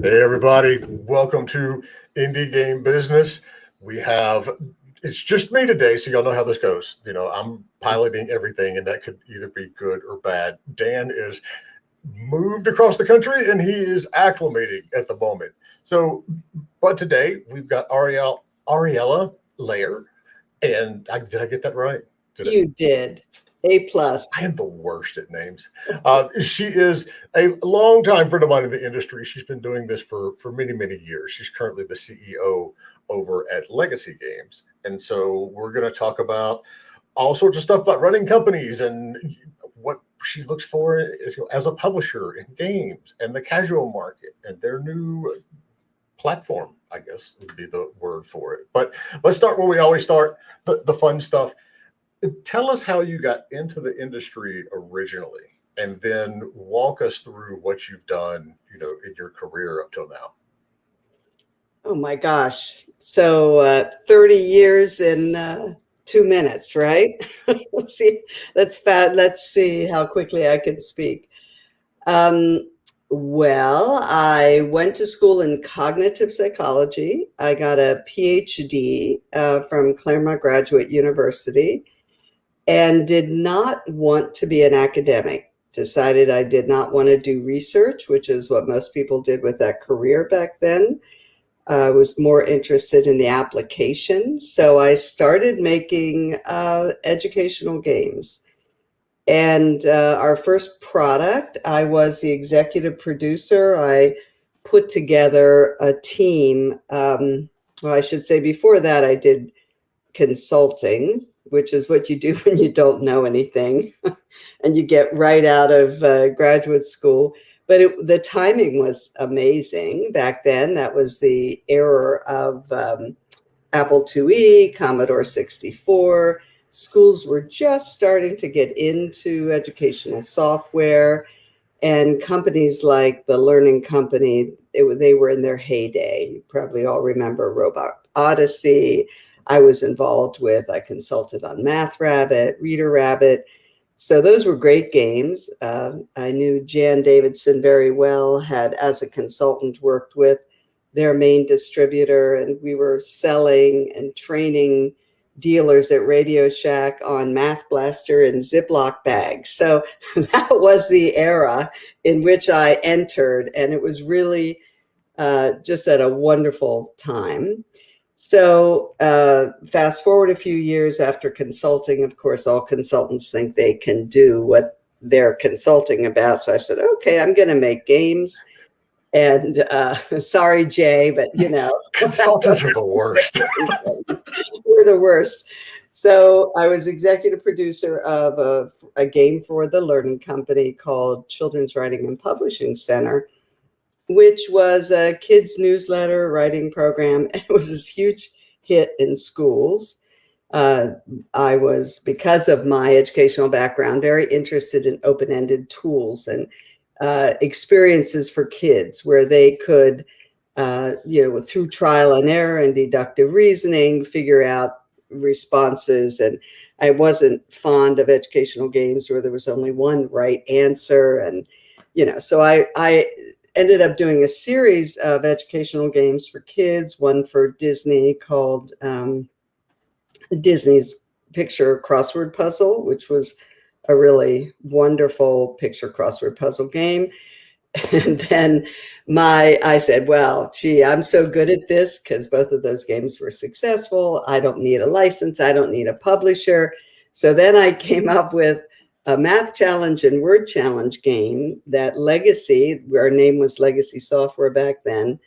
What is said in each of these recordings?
Hey everybody, welcome to Indie Game Business. It's just me today, so y'all know how this goes. I'm piloting everything, and that could either be good or bad. Dan is moved across the country, and he is acclimating at the moment. But today we've got Ariella Lehrer, and did I get that right? You did. A+. I am the worst at names. She is a longtime friend of mine in the industry. She's been doing this for many, many years. She's currently the CEO over at Legacy Games. And so we're going to talk about all sorts of stuff about running companies and what she looks for as a publisher in games and the casual market and their new platform, I guess would be the word for it. But let's start where we always start, the fun stuff. Tell us how you got into the industry originally, and then walk us through what you've done, in your career up till now. Oh my gosh. So 30 years in 2 minutes, right? Let's see how quickly I can speak. Well, I went to school in cognitive psychology. I got a PhD from Claremont Graduate University, and did not want to be an academic. Decided I did not want to do research, which is what most people did with that career back then. I was more interested in the application. So I started making educational games. And our first product, I was the executive producer. I put together a team. Well, I should say before that, I did consulting, which is what you do when you don't know anything and you get right out of graduate school. But the timing was amazing back then. That was the era of Apple IIe, Commodore 64. Schools were just starting to get into educational software, and companies like the Learning Company, they were in their heyday. You probably all remember Robot Odyssey. I consulted on Math Rabbit, Reader Rabbit. So those were great games. I knew Jan Davidson very well, had as a consultant worked with their main distributor, and we were selling and training dealers at Radio Shack on Math Blaster and Ziploc bags. So that was the era in which I entered, and it was really just at a wonderful time. So fast forward a few years after consulting. Of course, all consultants think they can do what they're consulting about. So I said, okay, I'm going to make games. And sorry, Jay, but consultants are the worst. We're the worst. So I was executive producer of a game for the Learning Company called Children's Writing and Publishing Center, which was a kids newsletter writing program. It was this huge hit in schools. I was, because of my educational background, very interested in open-ended tools and experiences for kids where they could, through trial and error and deductive reasoning, figure out responses. And I wasn't fond of educational games where there was only one right answer. And, so I ended up doing a series of educational games for kids, one for Disney called Disney's Picture Crossword Puzzle, which was a really wonderful picture crossword puzzle game. And then I said, well, gee, I'm so good at this because both of those games were successful. I don't need a license. I don't need a publisher. So then I came up with a math challenge and word challenge game that Legacy, our name was Legacy Software back then,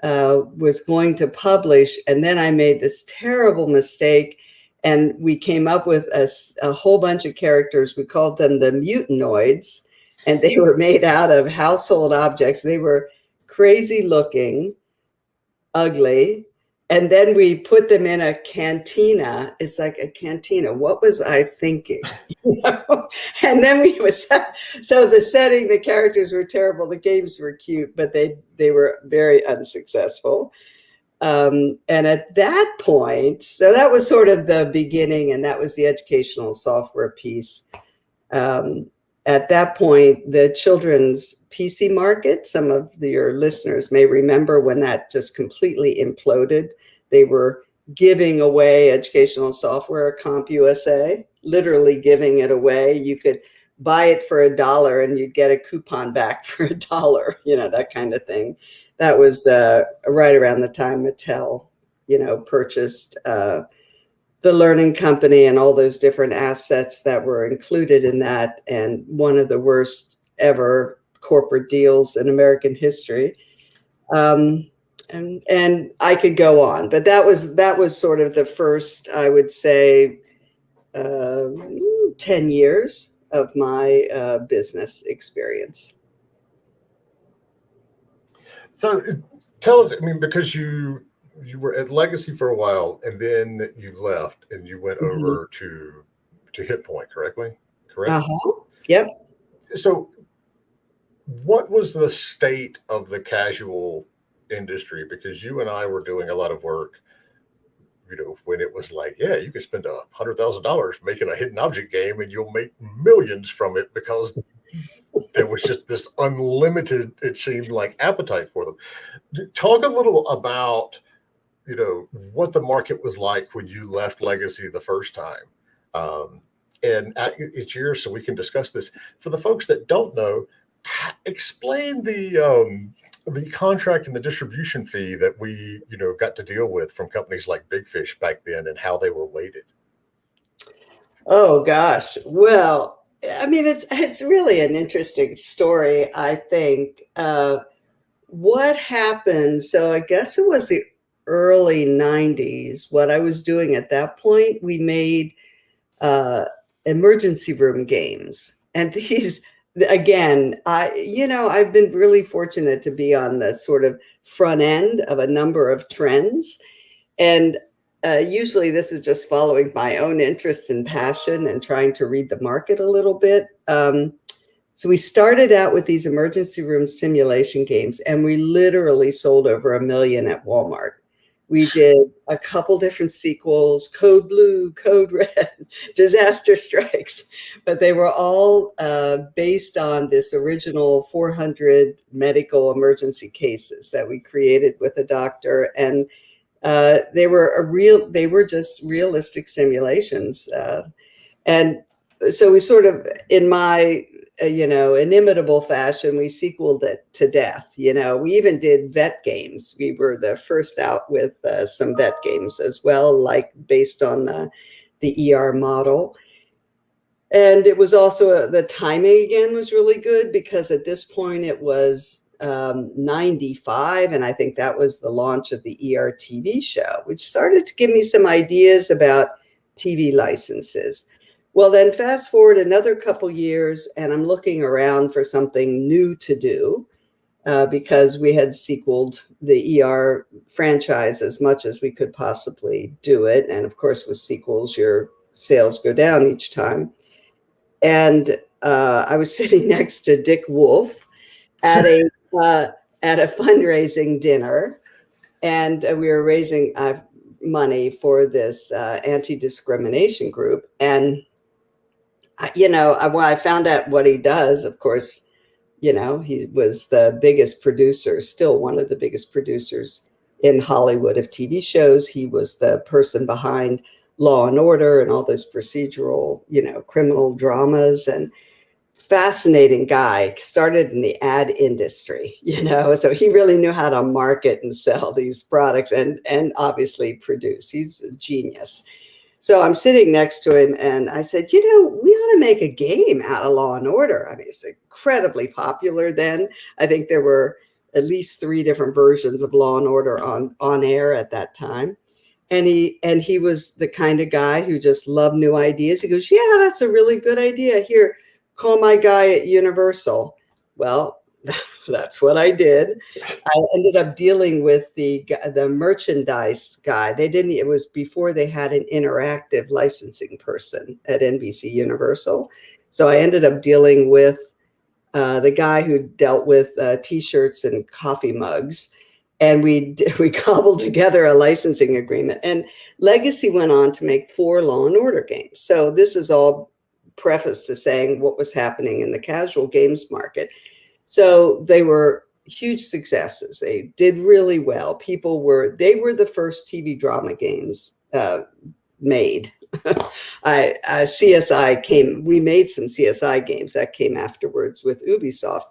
was going to publish. And then I made this terrible mistake, and we came up with a whole bunch of characters. We called them the Mutanoids, and they were made out of household objects. They were crazy looking, ugly. And then we put them in a cantina. It's like a cantina. What was I thinking? And then so the setting, the characters were terrible. The games were cute, but they were very unsuccessful. And at that point, so that was sort of the beginning, and that was the educational software piece. At that point, the children's PC market, some of your listeners may remember when that just completely imploded. They were giving away educational software, CompUSA, literally giving it away. You could buy it for $1 and you'd get a coupon back for $1, that kind of thing. That was right around the time Mattel, purchased the Learning Company and all those different assets that were included in that, and one of the worst ever corporate deals in American history. And I could go on, but that was sort of the first, I would say, 10 years of my business experience. So tell us, I mean, because you were at Legacy for a while, and then you left and you went over to Hit Point, correct? Yep. So what was the state of the casual industry? Because you and I were doing a lot of work, when it was like, yeah, you could spend $100,000 making a hidden object game and you'll make millions from it, because there was just this unlimited, it seemed like, appetite for them. Talk a little about what the market was like when you left Legacy the first time. And it's yours, so we can discuss this. For the folks that don't know, explain the contract and the distribution fee that we, got to deal with from companies like Big Fish back then, and how they were weighted. Oh gosh. Well, I mean, it's really an interesting story, I think. What happened? So I guess it was the early 90s. What I was doing at that point, we made emergency room games. And these, again, I've been really fortunate to be on the sort of front end of a number of trends. And usually this is just following my own interests and passion and trying to read the market a little bit. So we started out with these emergency room simulation games, and we literally sold over 1 million at Walmart. We did a couple different sequels, Code Blue, Code Red, Disaster Strikes, but they were all based on this original 400 medical emergency cases that we created with a doctor. And they were just realistic simulations. And so we sort of, in my inimitable fashion, we sequeled it to death. We even did vet games. We were the first out with some vet games as well, like based on the ER model. And it was also, the timing again was really good, because at this point it was 95, and I think that was the launch of the ER TV show, which started to give me some ideas about TV licenses. Well, then fast forward another couple years, and I'm looking around for something new to do, because we had sequeled the ER franchise as much as we could possibly do it. And of course, with sequels, your sales go down each time. And I was sitting next to Dick Wolf at a fundraising dinner, and we were raising money for this anti-discrimination group. And when I found out what he does, of course, he was the biggest producer, still one of the biggest producers in Hollywood of TV shows. He was the person behind Law and Order and all those procedural, criminal dramas, and fascinating guy. Started in the ad industry, so he really knew how to market and sell these products and obviously produce. He's a genius. So I'm sitting next to him, and I said, we ought to make a game out of Law and Order. I mean, it's incredibly popular then. I think there were at least 3 different versions of Law and Order on air at that time. And he was the kind of guy who just loved new ideas. He goes, yeah, that's a really good idea. Here, call my guy at Universal. Well, that's what I did. I ended up dealing with the merchandise guy. It was before they had an interactive licensing person at NBC Universal. So I ended up dealing with the guy who dealt with T-shirts and coffee mugs. And we cobbled together a licensing agreement. And Legacy went on to make 4 Law and Order games. So this is all preface to saying what was happening in the casual games market. So they were huge successes. They did really well. They were the first TV drama games made. CSI came, we made some CSI games that came afterwards with Ubisoft.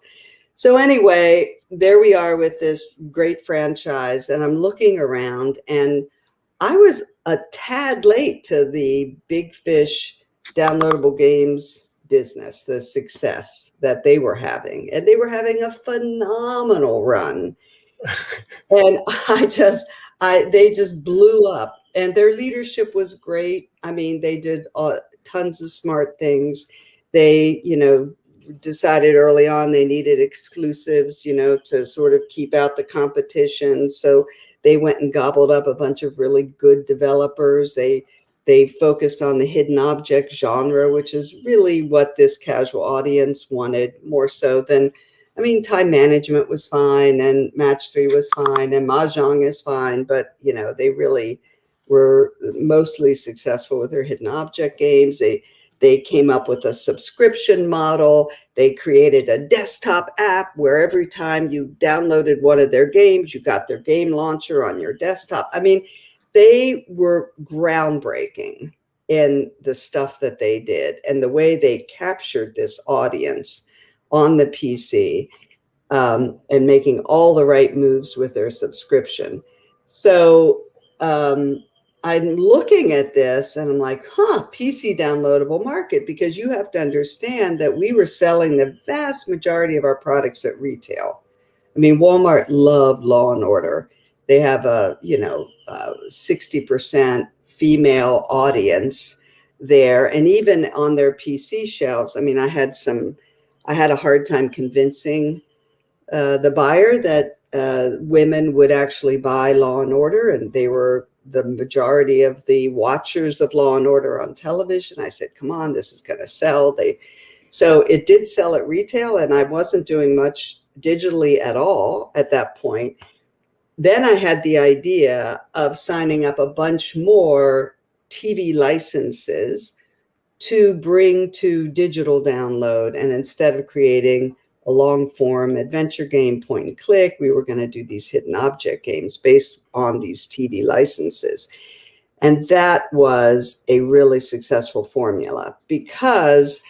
So anyway, there we are with this great franchise, and I'm looking around, and I was a tad late to the Big Fish downloadable games business, the success that they were having. And they were having a phenomenal run. And they just blew up, and their leadership was great. I mean, they did tons of smart things. They, decided early on they needed exclusives, to sort of keep out the competition. So they went and gobbled up a bunch of really good developers. They focused on the hidden object genre, which is really what this casual audience wanted more so than, time management was fine, and match 3 was fine, and mahjong is fine, but they really were mostly successful with their hidden object games. They came up with a subscription model. They created a desktop app where every time you downloaded one of their games, you got their game launcher on your desktop. They were groundbreaking in the stuff that they did and the way they captured this audience on the PC, and making all the right moves with their subscription. So I'm looking at this and I'm like, PC downloadable market, because you have to understand that we were selling the vast majority of our products at retail. Walmart loved Law and Order. They have a 60% female audience there, and even on their PC shelves. I had a hard time convincing the buyer that women would actually buy Law and Order, and they were the majority of the watchers of Law and Order on television. I said, come on, this is going to sell. So it did sell at retail, and I wasn't doing much digitally at all at that point. Then I had the idea of signing up a bunch more TV licenses to bring to digital download. And instead of creating a long form adventure game, point and click, we were going to do these hidden object games based on these TV licenses. And that was a really successful formula, because,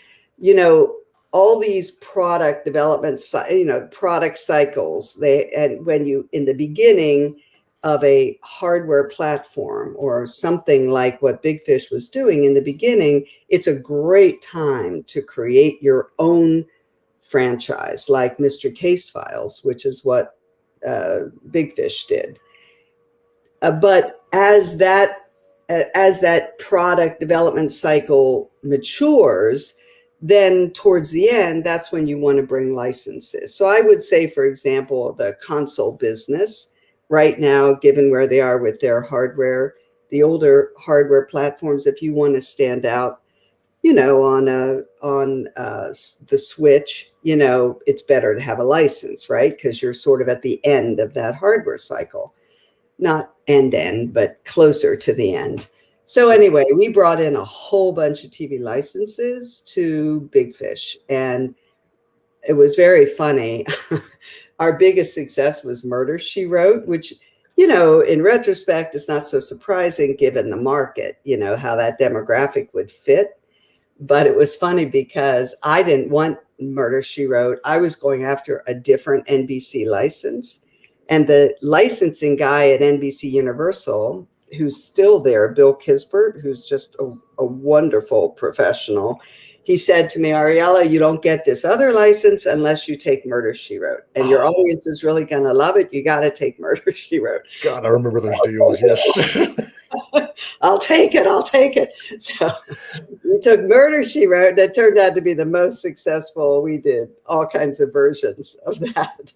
all these product development, product cycles, when you, in the beginning of a hardware platform or something like what Big Fish was doing in the beginning, it's a great time to create your own franchise, like Mr. Case Files, which is what Big Fish did. But as that product development cycle matures, then towards the end, that's when you want to bring licenses. So I would say, for example, the console business right now, given where they are with their hardware, the older hardware platforms, if you want to stand out, on the Switch, it's better to have a license, right? Because you're sort of at the end of that hardware cycle. Not end, but closer to the end. So anyway, we brought in a whole bunch of TV licenses to Big Fish, and it was very funny. Our biggest success was Murder, She Wrote, which, in retrospect, is not so surprising given the market, how that demographic would fit. But it was funny because I didn't want Murder, She Wrote. I was going after a different NBC license. And the licensing guy at NBC Universal, who's still there, Bill Kisbert, who's just a wonderful professional, he said to me, Ariella, you don't get this other license unless you take Murder, She Wrote. And your audience is really going to love it. You got to take Murder, She Wrote. God, I remember those deals, yes. I'll take it. So we took Murder, She Wrote. That turned out to be the most successful. We did all kinds of versions of that.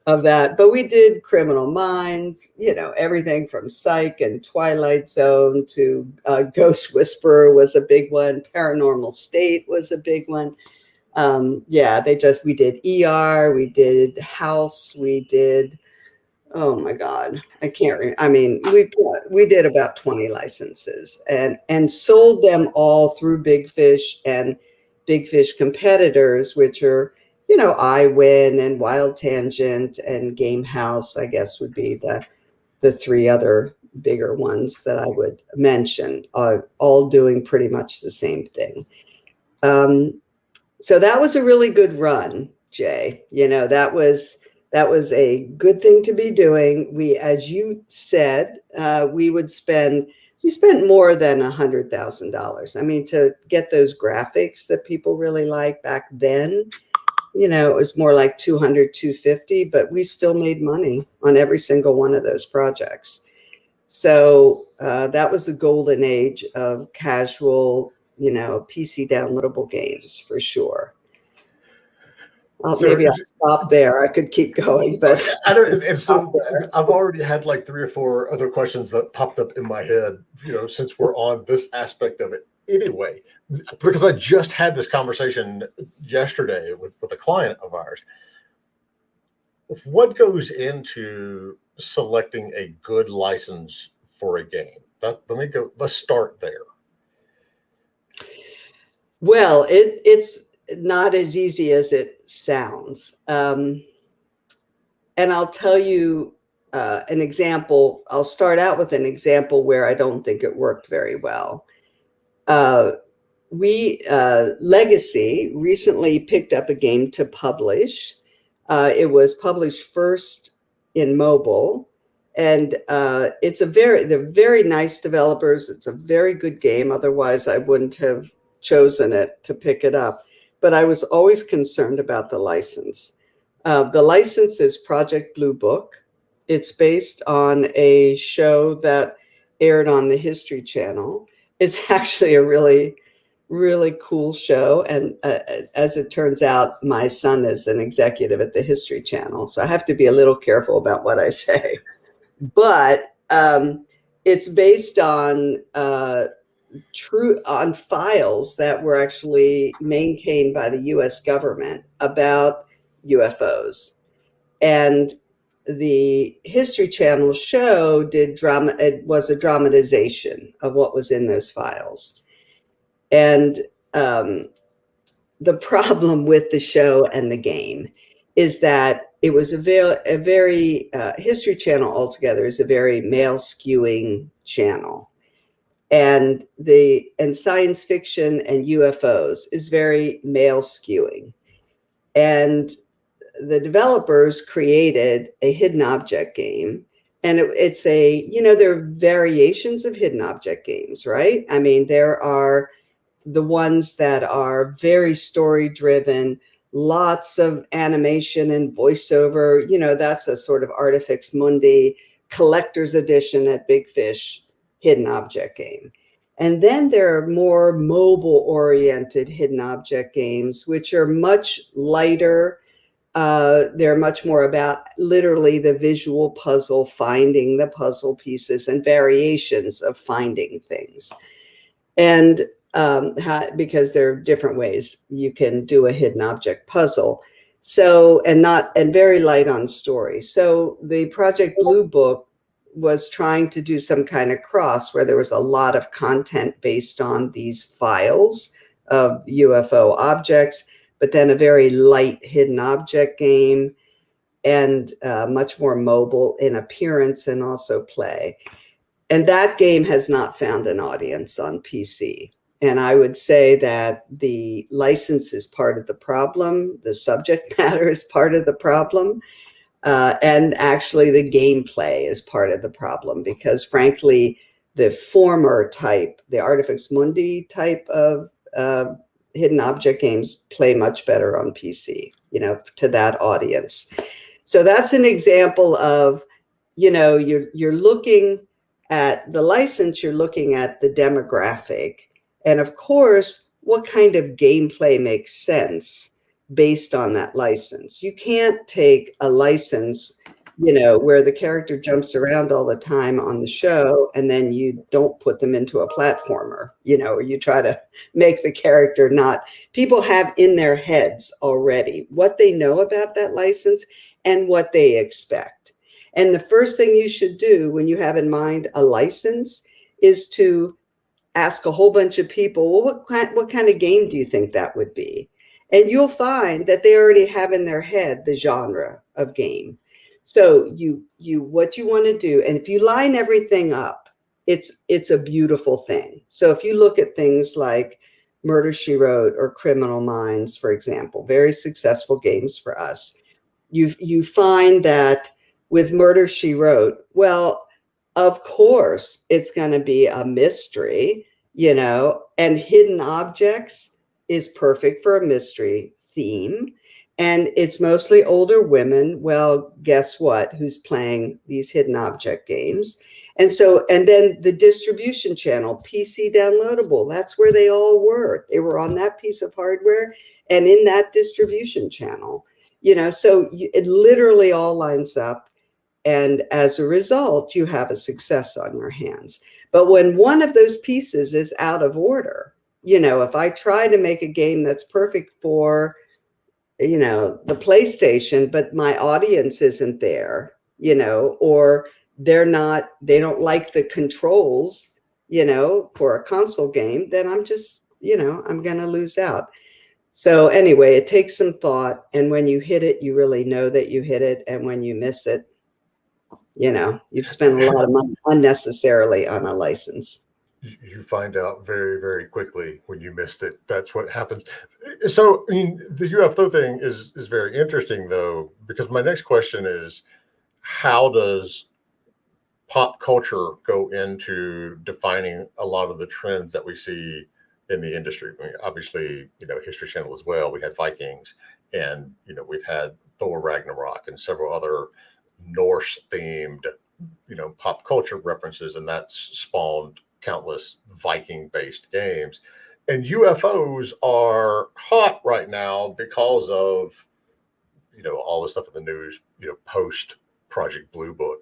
But we did Criminal Minds, everything from Psych and Twilight Zone to Ghost Whisperer was a big one. Paranormal State was a big one. We did ER, we did House, we did Oh my God, I can't. I mean, we did about 20 licenses and sold them all through Big Fish and Big Fish competitors, which are, iWin and Wild Tangent and Game House, I guess would be the three other bigger ones that I would mention, all doing pretty much the same thing. So that was a really good run, Jay. That was a good thing to be doing. We, as you said, we spent more than $100,000. I mean, to get those graphics that people really like back then, it was more like 200, 250, but we still made money on every single one of those projects. So that was the golden age of casual, PC downloadable games for sure. So Maybe I'll stop there. I could keep going, but I don't. And so I've already had like 3 or 4 other questions that popped up in my head, since we're on this aspect of it anyway, because I just had this conversation yesterday with a client of ours. What goes into selecting a good license for a game? Let's start there. Well, it's not as easy as it sounds. And I'll tell you an example. I'll start out with an example where I don't think it worked very well. Legacy recently picked up a game to publish. It was published first in mobile, and they're very nice developers. It's a very good game. Otherwise, I wouldn't have chosen it to pick it up. But I was always concerned about the license. The license is Project Blue Book. It's based on a show that aired on the History Channel. It's actually a really, really cool show. And as it turns out, my son is an executive at the History Channel. So I have to be a little careful about what I say. But it's based on on files that were actually maintained by the US government about UFOs. And the History Channel show it was a dramatization of what was in those files. And the problem with the show and the game is that it was a very History Channel altogether is a very male skewing channel. And science fiction and UFOs is very male skewing. And the developers created a hidden object game. And there are variations of hidden object games, right? I mean, there are the ones that are very story driven, lots of animation and voiceover. That's a sort of Artifex Mundi collector's edition at Big Fish hidden object game. And then there are more mobile oriented hidden object games, which are much lighter. They're much more about literally the visual puzzle, finding the puzzle pieces and variations of finding things. And because there are different ways you can do a hidden object puzzle. So, and very light on story. So the Project Blue Book was trying to do some kind of cross where there was a lot of content based on these files of UFO objects, but then a very light hidden object game and much more mobile in appearance and also play. And that game has not found an audience on PC. And I would say that the license is part of the problem. The subject matter is part of the problem. And actually the gameplay is part of the problem because frankly, the former type, the Artifex Mundi type of hidden object games play much better on PC, to that audience. So that's an example of, you're looking at the license, you're looking at the demographic. And of course, what kind of gameplay makes sense based on that license? You can't take a license, where the character jumps around all the time on the show and then you don't put them into a platformer, or you try to make the character not, people have in their heads already what they know about that license and what they expect. And the first thing you should do when you have in mind a license is to ask a whole bunch of people, well, what kind of game do you think that would be? And you'll find that they already have in their head the genre of game. So what you want to do, and if you line everything up, it's a beautiful thing. So if you look at things like Murder, She Wrote or Criminal Minds, for example, very successful games for us, you find that with Murder, She Wrote, well, of course, it's going to be a mystery, and hidden objects is perfect for a mystery theme. And it's mostly older women. Well, guess what? Who's playing these hidden object games? And then the distribution channel, PC downloadable, that's where they all were. They were on that piece of hardware and in that distribution channel, it literally all lines up. And as a result, you have a success on your hands. But when one of those pieces is out of order, if I try to make a game that's perfect for, the PlayStation, but my audience isn't there, or they don't like the controls, for a console game, then I'm just, I'm going to lose out. So anyway, it takes some thought. And when you hit it, you really know that you hit it. And when you miss it, you've spent a lot of money unnecessarily on a license. You find out very, very quickly when you missed it. That's what happens. So, I mean, the UFO thing is very interesting, though, because my next question is, how does pop culture go into defining a lot of the trends that we see in the industry? I mean, obviously, History Channel as well. We had Vikings, and we've had Thor Ragnarok and several other Norse themed, pop culture references, and that's spawned countless Viking based games. And UFOs are hot right now because of, all the stuff in the news, post Project Blue Book.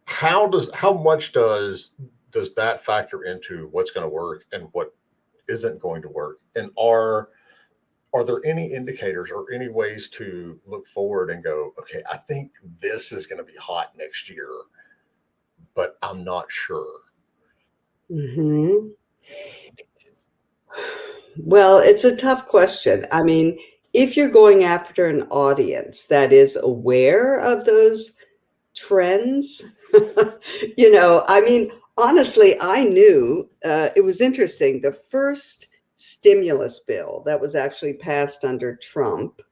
How much does that factor into what's going to work and what isn't going to work? And are there any indicators or any ways to look forward and go, okay, I think this is going to be hot next year, but I'm not sure? Mm-hmm. Well, it's a tough question. I mean, if you're going after an audience that is aware of those trends, honestly, I knew it was interesting. The first stimulus bill that was actually passed under Trump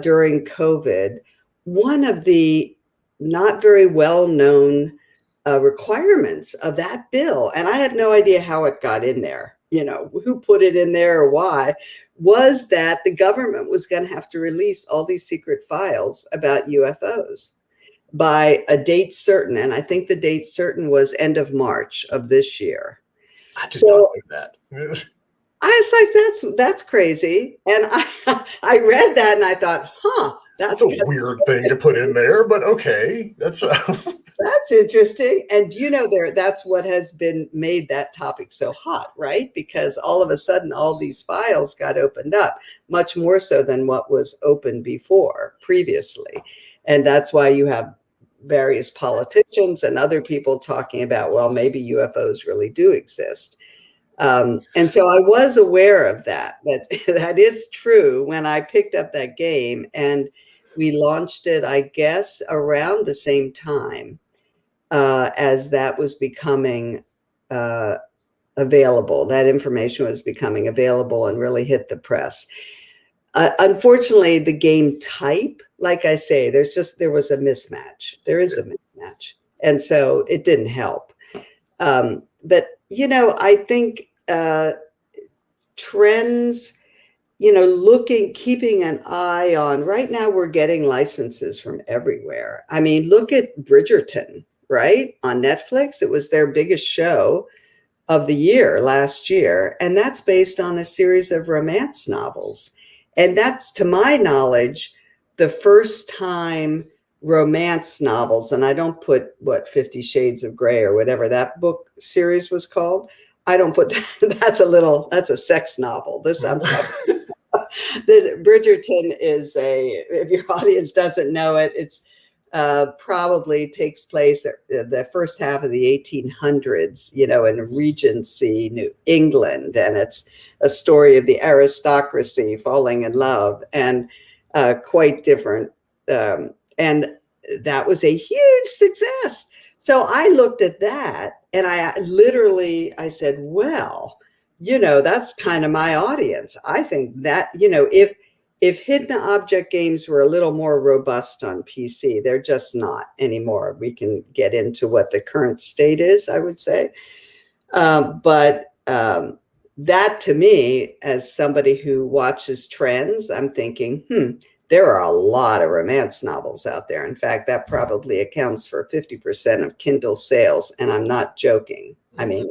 during COVID, one of the not very well-known requirements of that bill, and I have no idea how it got in there, who put it in there or why, was that the government was going to have to release all these secret files about UFOs by a date certain. And I think the date certain was end of March of this year. I did not know that. I was like, that's crazy. And I read that and I thought, that's a weird thing to put in there, but okay. That's interesting. And that's what has been made that topic so hot, right? Because all of a sudden, all these files got opened up, much more so than what was open previously. And that's why you have various politicians and other people talking about, well, maybe UFOs really do exist. And so I was aware of that is true when I picked up that game, and we launched it, I guess, around the same time as that was becoming available. That information was becoming available and really hit the press. Unfortunately, the game type, like I say, there was a mismatch. There is a mismatch. And so it didn't help. But, I think trends, keeping an eye on, right now we're getting licenses from everywhere. I mean, look at Bridgerton, right? On Netflix, it was their biggest show of the year last year. And that's based on a series of romance novels. And that's, to my knowledge, the first time romance novels, and I don't put 50 Shades of Grey or whatever that book series was called. I don't put that. That's a sex novel. Bridgerton is if your audience doesn't know it, probably takes place at the first half of the 1800s, in Regency, New England. And it's a story of the aristocracy falling in love, and quite different. And that was a huge success. So I looked at that and I said, well, that's kind of my audience. I think that, if hidden object games were a little more robust on PC, they're just not anymore. We can get into what the current state is, I would say. But that to me, as somebody who watches trends, I'm thinking, there are a lot of romance novels out there. In fact, that probably accounts for 50% of Kindle sales. And I'm not joking. I mean,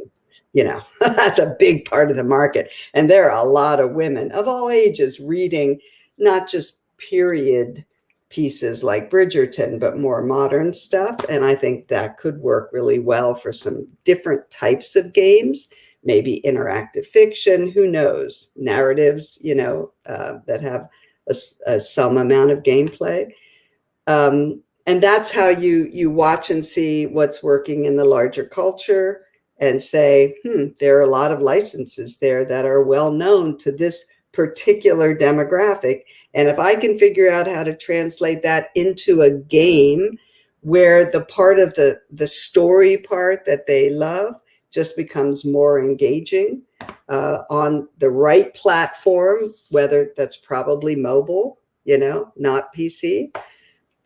that's a big part of the market. And there are a lot of women of all ages reading not just period pieces like Bridgerton, but more modern stuff. And I think that could work really well for some different types of games, maybe interactive fiction, who knows, narratives, that have some amount of gameplay. And that's how you watch and see what's working in the larger culture and say, there are a lot of licenses there that are well known to this particular demographic. And if I can figure out how to translate that into a game where the part of the story part that they love just becomes more engaging on the right platform, whether that's probably mobile, not PC,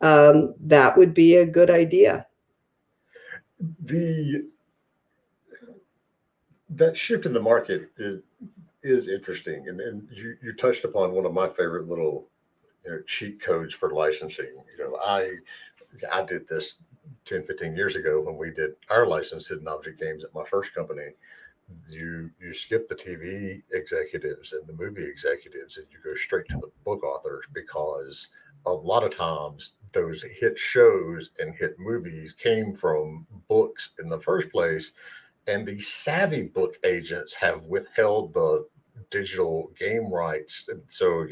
that would be a good idea. That shift in the market is interesting, and you touched upon one of my favorite little cheat codes for licensing. I did this 10, 15 years ago when we did our licensed hidden object games at my first company. You skip the TV executives and the movie executives and you go straight to the book authors, because a lot of times those hit shows and hit movies came from books in the first place, and the savvy book agents have withheld the digital game rights. And so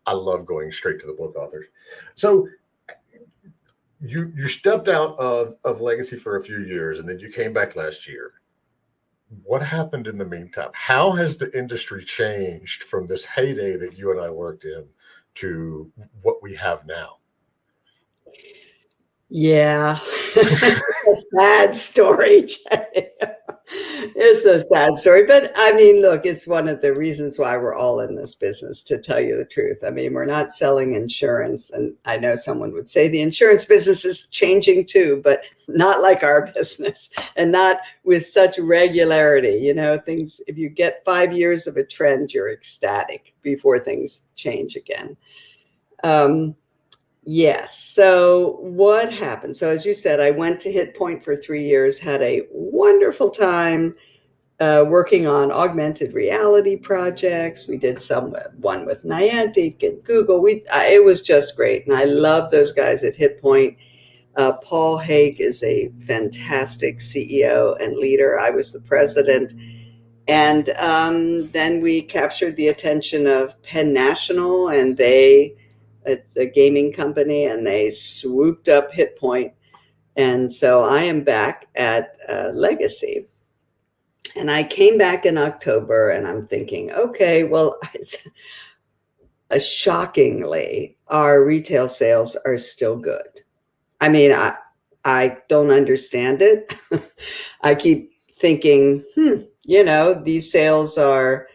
I love going straight to the book authors. So you stepped out of legacy for a few years and then you came back last year. What happened in the meantime? How has the industry changed from this heyday that you and I worked in to what we have now? Yeah, a sad story. It's a sad story, but I mean, look, it's one of the reasons why we're all in this business, to tell you the truth. I mean, we're not selling insurance, and I know someone would say the insurance business is changing too, but not like our business, and not with such regularity. Things, if you get 5 years of a trend, you're ecstatic before things change again. Yes. So what happened? So as you said, I went to Hit Point for 3 years, had a wonderful time working on augmented reality projects. We did one with Niantic and Google. It was just great. And I love those guys at Hit Point. Paul Haig is a fantastic CEO and leader. I was the president. And then we captured the attention of Penn National, and it's a gaming company, and they swooped up Hit Point. And so I am back at Legacy. And I came back in October, and I'm thinking, okay, well, shockingly, our retail sales are still good. I mean, I don't understand it. I keep thinking, these sales are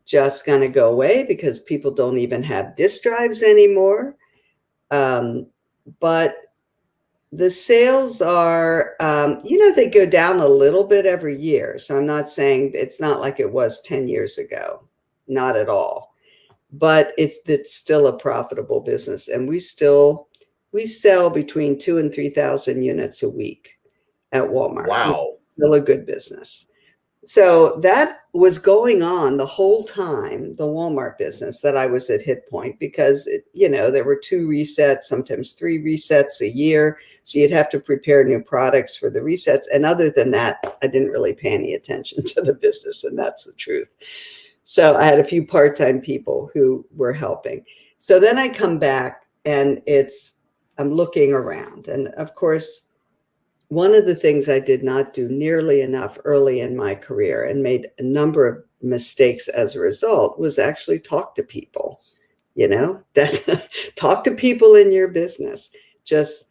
just going to go away because people don't even have disk drives anymore. But the sales are, they go down a little bit every year. So I'm not saying it's not like it was 10 years ago, not at all. But it's still a profitable business. And we sell between 2,000 and 3,000 units a week at Walmart. Wow. It's still a good business. So that was going on the whole time, the Walmart business, that I was at Hit Point, because, there were 2 resets, sometimes 3 resets a year. So you'd have to prepare new products for the resets. And other than that, I didn't really pay any attention to the business. And that's the truth. So I had a few part-time people who were helping. So then I come back, and it's I'm looking around. And of course, one of the things I did not do nearly enough early in my career and made a number of mistakes as a result was actually talk to people. That's talk to people in your business. Just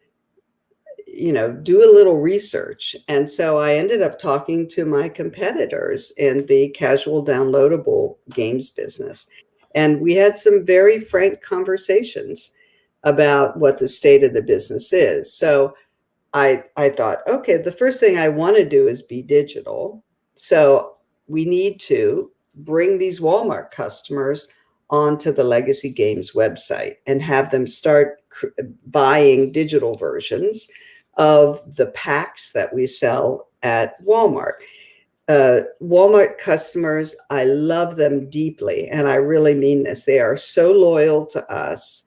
do a little research. And so I ended up talking to my competitors in the casual downloadable games business. And we had some very frank conversations about what the state of the business is. So I thought, okay, the first thing I want to do is be digital. So we need to bring these Walmart customers onto the Legacy Games website and have them start buying digital versions of the packs that we sell at Walmart. Walmart customers, I love them deeply, and I really mean this. They are so loyal to us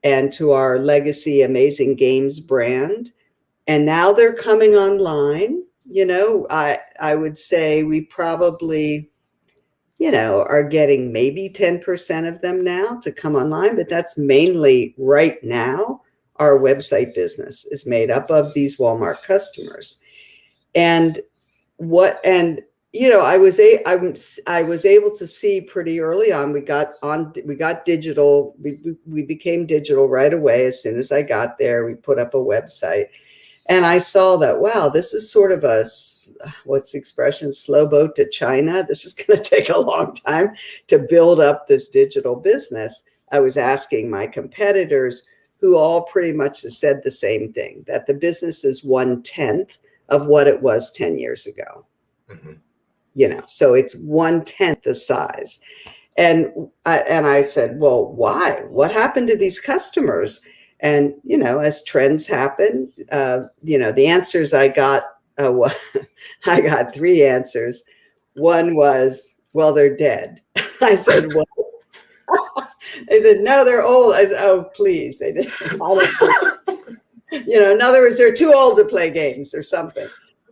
and to our Legacy Amazing Games brand. And now they're coming online. I would say we probably, are getting maybe 10% of them now to come online, but that's mainly right now. Our website business is made up of these Walmart customers. And I was able to see pretty early on, we got digital. We became digital right away. As soon as I got there, we put up a website. And I saw that, wow, this is sort of what's the expression, slow boat to China. This is going to take a long time to build up this digital business. I was asking my competitors, who all pretty much said the same thing, that the business is 1/10 of what it was 10 years ago. Mm-hmm. So it's 1/10 the size. And I said, well, why? What happened to these customers? And, as trends happen, the answers I got, I got 3 answers. One was, well, they're dead. I said, well, they said, no, they're old. I said, oh, please. They didn't. In other words, they're too old to play games or something.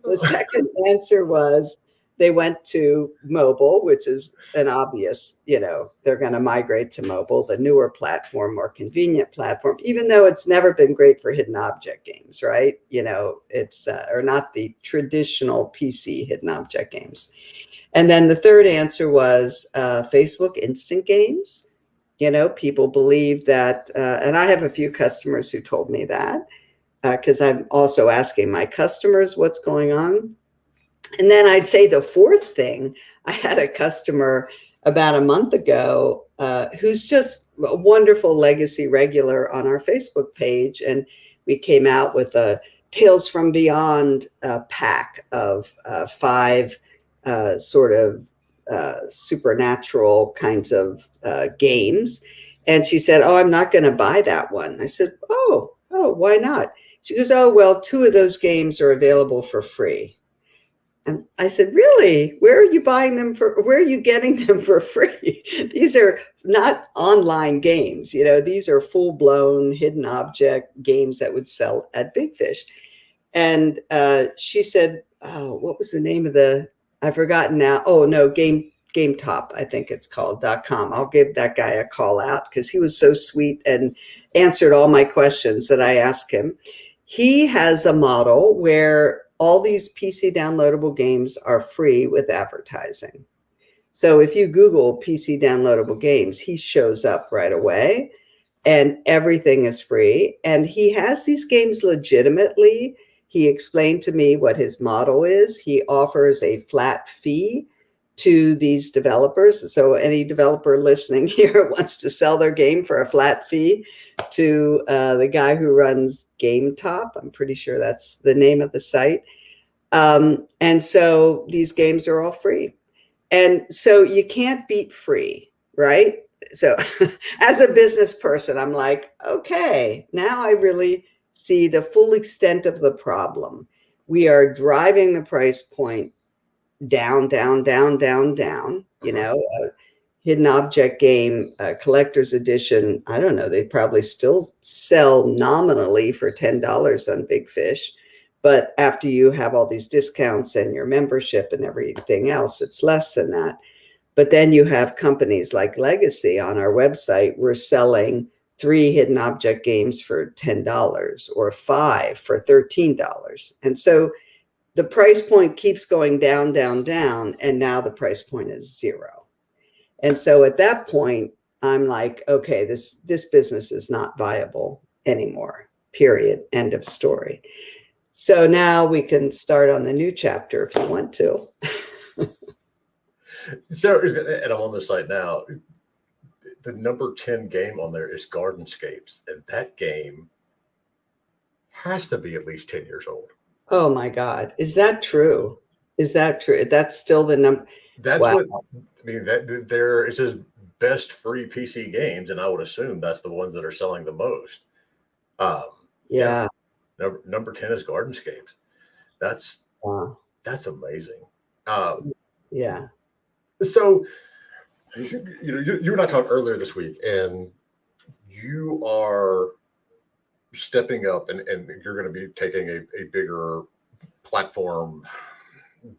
The second answer was they went to mobile, which is an obvious, they're going to migrate to mobile, the newer platform, more convenient platform, even though it's never been great for hidden object games, right? It's or not the traditional PC hidden object games. And then the third answer was Facebook instant games. People believe that, and I have a few customers who told me that, because I'm also asking my customers what's going on. And then I'd say the fourth thing, I had a customer about a month ago who's just a wonderful Legacy regular on our Facebook page. And we came out with a Tales from Beyond pack of 5 sort of supernatural kinds of games. And she said, oh, I'm not going to buy that one. I said, oh, why not? She goes, oh, well, 2 of those games are available for free. And I said, really? Where are you buying them where are you getting them for free? These are not online games. These are full-blown hidden object games that would sell at Big Fish. And she said, oh, what was the name of I've forgotten now. Oh, no, GameTop, I think it's called, .com. I'll give that guy a call out because he was so sweet and answered all my questions that I asked him. He has a model where all these PC downloadable games are free with advertising. So if you Google PC downloadable games, he shows up right away and everything is free. And he has these games legitimately. He explained to me what his model is. He offers a flat fee to these developers. So any developer listening here wants to sell their game for a flat fee to the guy who runs GameTop. I'm pretty sure that's the name of the site. And so these games are all free. And so you can't beat free, right? So as a business person, I'm like, okay, now I really see the full extent of the problem. We are driving the price point down, down, down, down, down. Hidden object game, collector's edition, I don't know, they probably still sell nominally for $10 on Big Fish. But after you have all these discounts and your membership and everything else, it's less than that. But then you have companies like Legacy on our website. We're selling 3 hidden object games for $10 or 5 for $13. And so the price point keeps going down, down, down, and now the price point is 0. And so at that point, I'm like, okay, this business is not viable anymore, period, end of story. So now we can start on the new chapter if you want to. So, and I'm on the site now. The number 10 game on there is Gardenscapes, and that game has to be at least 10 years old. Oh my God. Is that true? Is that true? That's still the number. That's wow. What I mean, that there it says best free PC games, and I would assume that's the ones that are selling the most. Yeah. Number 10 is Gardenscapes. That's amazing. Yeah. So, you and I talked earlier this week, and you are stepping up, and you're going to be taking a bigger platform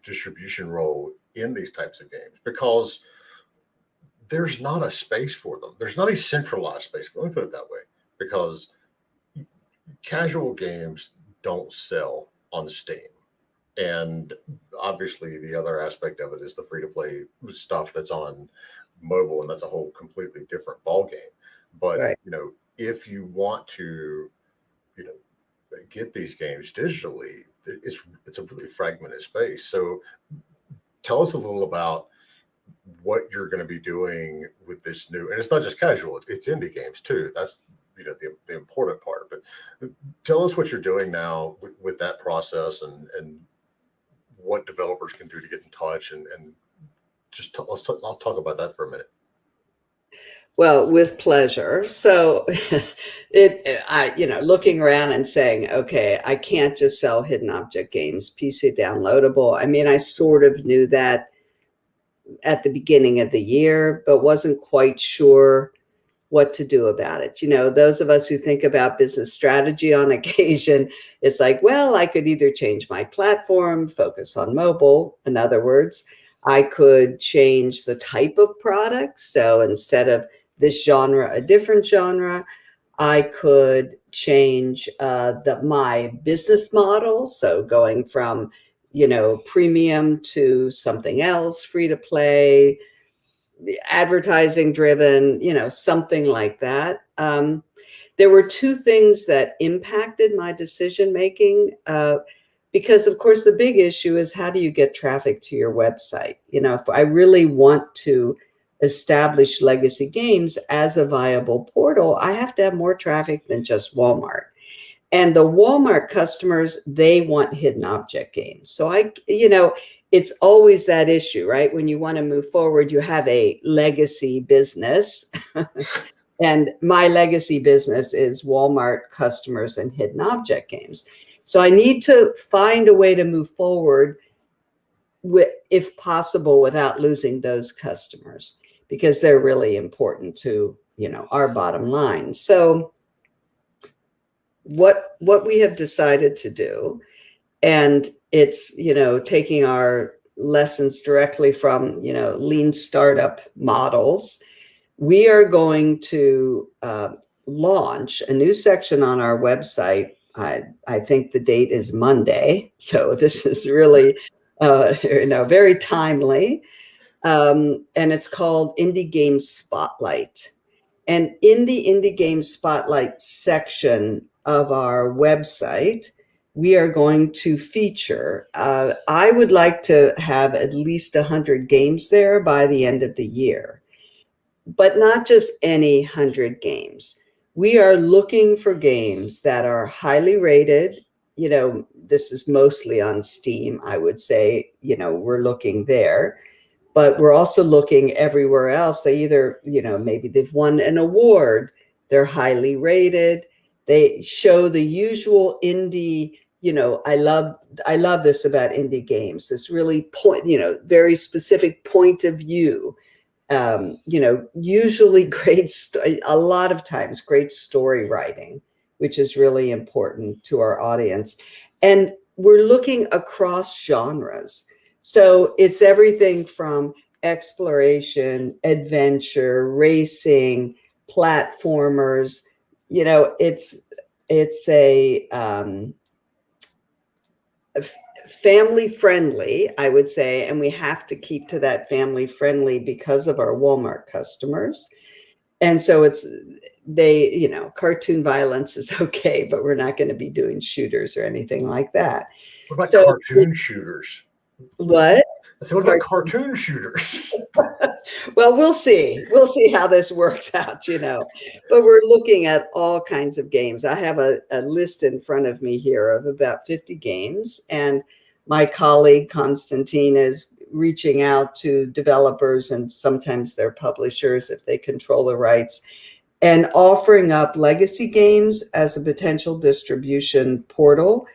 distribution role in these types of games because there's not a space for them. There's not a centralized space. Let me put it that way, because casual games don't sell on Steam. And obviously the other aspect of it is the free-to-play stuff that's on mobile, and that's a whole completely different ball game. But right. If you want to get these games digitally, it's a really fragmented space. So tell us a little about what you're going to be doing with this new, and it's not just casual, it's indie games too. That's the important part. But tell us what you're doing now with that process, and what developers can do to get in touch, and just I'll talk about that for a minute. Well, with pleasure. So looking around and saying, okay, I can't just sell hidden object games, PC downloadable. I mean, I sort of knew that at the beginning of the year, but wasn't quite sure what to do about it. Those of us who think about business strategy on occasion, it's like, well, I could either change my platform, focus on mobile. In other words, I could change the type of product. So instead of this genre, a different genre. I could change my business model. So going from, premium to something else, free to play, advertising driven, something like that. There were 2 things that impacted my decision making, because of course the big issue is, how do you get traffic to your website? If I really want to establish Legacy Games as a viable portal, I have to have more traffic than just Walmart. And the Walmart customers, they want hidden object games. So it's always that issue, right? When you want to move forward, you have a legacy business. And my legacy business is Walmart customers and hidden object games. So I need to find a way to move forward, if possible, without losing those customers, because they're really important to, our bottom line. So what we have decided to do, and it's, taking our lessons directly from, lean startup models, we are going to launch a new section on our website. I think the date is Monday. So this is really, very timely. And it's called Indie Game Spotlight. And in the Indie Game Spotlight section of our website, we are going to feature, I would like to have at least 100 games there by the end of the year, but not just any 100 games. We are looking for games that are highly rated. This is mostly on Steam, I would say, we're looking there. But we're also looking everywhere else. They either, maybe they've won an award, they're highly rated, they show the usual indie, I love this about indie games, this really very specific point of view. Usually a lot of times great story writing, which is really important to our audience. And we're looking across genres. So it's everything from exploration, adventure, racing, platformers, it's a family friendly, I would say, and we have to keep to that family friendly because of our Walmart customers. And so cartoon violence is okay, but we're not going to be doing shooters or anything like that. What about So cartoon shooters? what? I said, what about cartoon shooters? Well, we'll see. We'll see how this works out, But we're looking at all kinds of games. I have a list in front of me here of about 50 games. And my colleague, Constantine, is reaching out to developers and sometimes their publishers if they control the rights, and offering up legacy games as a potential distribution portal,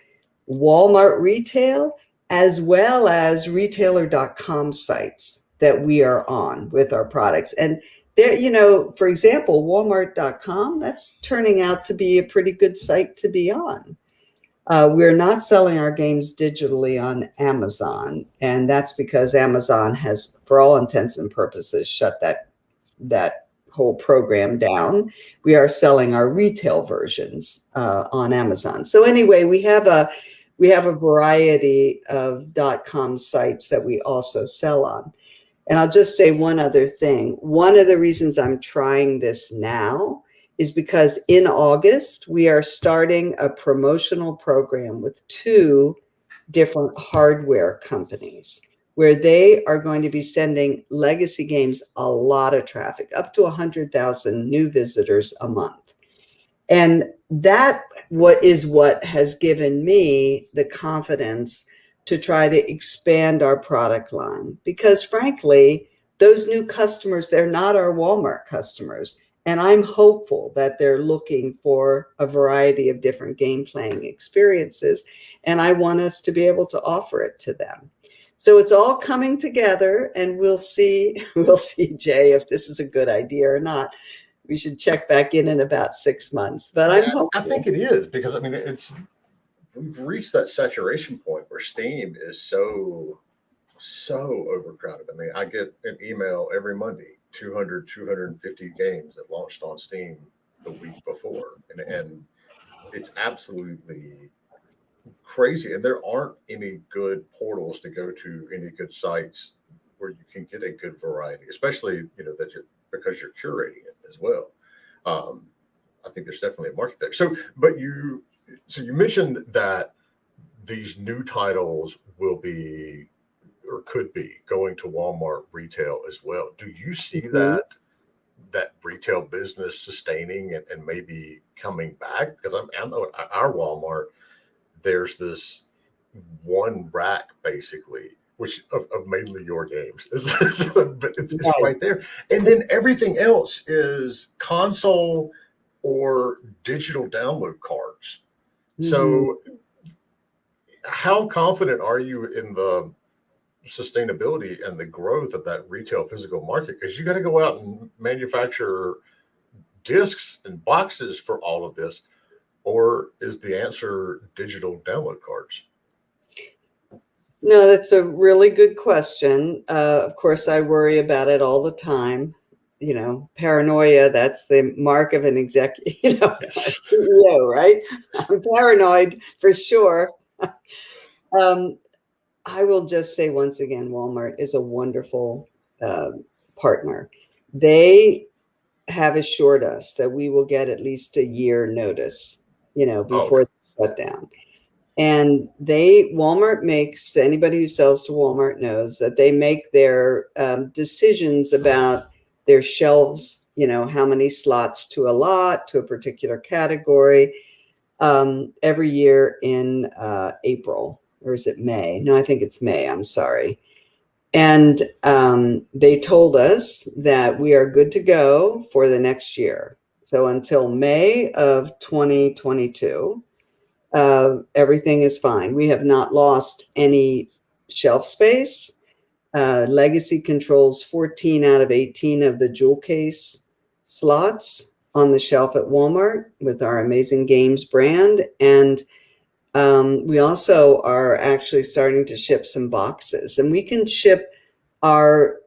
Walmart retail, as well as retailer.com sites that we are on with our products. And there, for example, walmart.com, that's turning out to be a pretty good site to be on. We're not selling our games digitally on Amazon, and that's because Amazon has, for all intents and purposes, shut that whole program down. We are selling our retail versions on Amazon. So anyway, we have a variety of .com sites that we also sell on. And I'll just say one other thing. One of the reasons I'm trying this now is because in August, we are starting a promotional program with 2 different hardware companies where they are going to be sending legacy games a lot of traffic, up to 100,000 new visitors a month. And that what has given me the confidence to try to expand our product line. Because frankly, those new customers, they're not our Walmart customers. And I'm hopeful that they're looking for a variety of different game playing experiences. And I want us to be able to offer it to them. So it's all coming together, and we'll see, Jay, if this is a good idea or not. We should check back in about 6 months, but I'm hopeful. I think it is, because I mean, we've reached that saturation point where Steam is so overcrowded. I mean, I get an email every Monday, 250 games that launched on Steam the week before. And it's absolutely crazy. And there aren't any good portals to go to, any good sites where you can get a good variety, especially, because you're curating it as well. I think there's definitely a market there. So you mentioned that these new titles will be, or could be, going to Walmart retail as well. Do you see that retail business sustaining and maybe coming back? Because I know at our Walmart, there's this one rack basically, which of mainly your games, but it's right there. And then everything else is console or digital download cards. So how confident are you in the sustainability and the growth of that retail physical market? Because you got to go out and manufacture discs and boxes for all of this. Or is the answer digital download cards? No, that's a really good question. Of course, I worry about it all the time. Paranoia, that's the mark of an executive, CEO, right? I'm paranoid for sure. I will just say once again, Walmart is a wonderful partner. They have assured us that we will get at least a year notice, before the shutdown. And Walmart makes, anybody who sells to Walmart knows that they make their decisions about their shelves, how many slots to allot to a particular category every year in April, or is it May? No, I think it's May. I'm sorry. And they told us that we are good to go for the next year. So until May of 2022, everything is fine. We have not lost any shelf space. Legacy controls 14 out of 18 of the jewel case slots on the shelf at Walmart with our Amazing Games brand. And we also are actually starting to ship some boxes, and we can ship our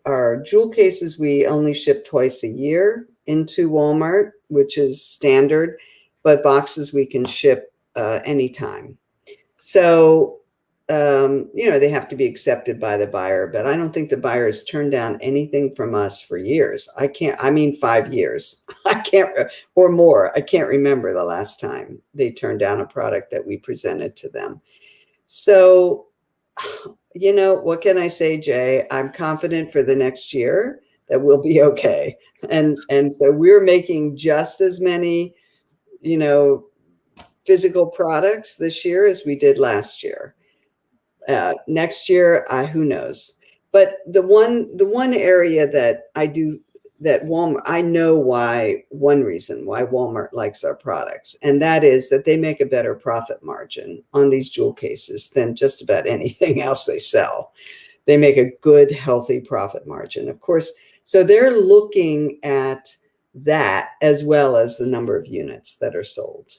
jewel cases. We only ship twice a year into Walmart, which is standard. but boxes we can ship anytime. So, they have to be accepted by the buyer, but I don't think the buyers turned down anything from us for years. I mean, 5 years. I can't, or more. I can't remember the last time they turned down a product that we presented to them. So, what can I say, Jay? I'm confident for the next year that we'll be okay. And so we're making just as many, physical products this year as we did last year. Next year, who knows? But the one area that Walmart, I know one reason why Walmart likes our products, and that is that they make a better profit margin on these jewel cases than just about anything else they sell. They make a good, healthy profit margin, of course. So they're looking at that as well as the number of units that are sold,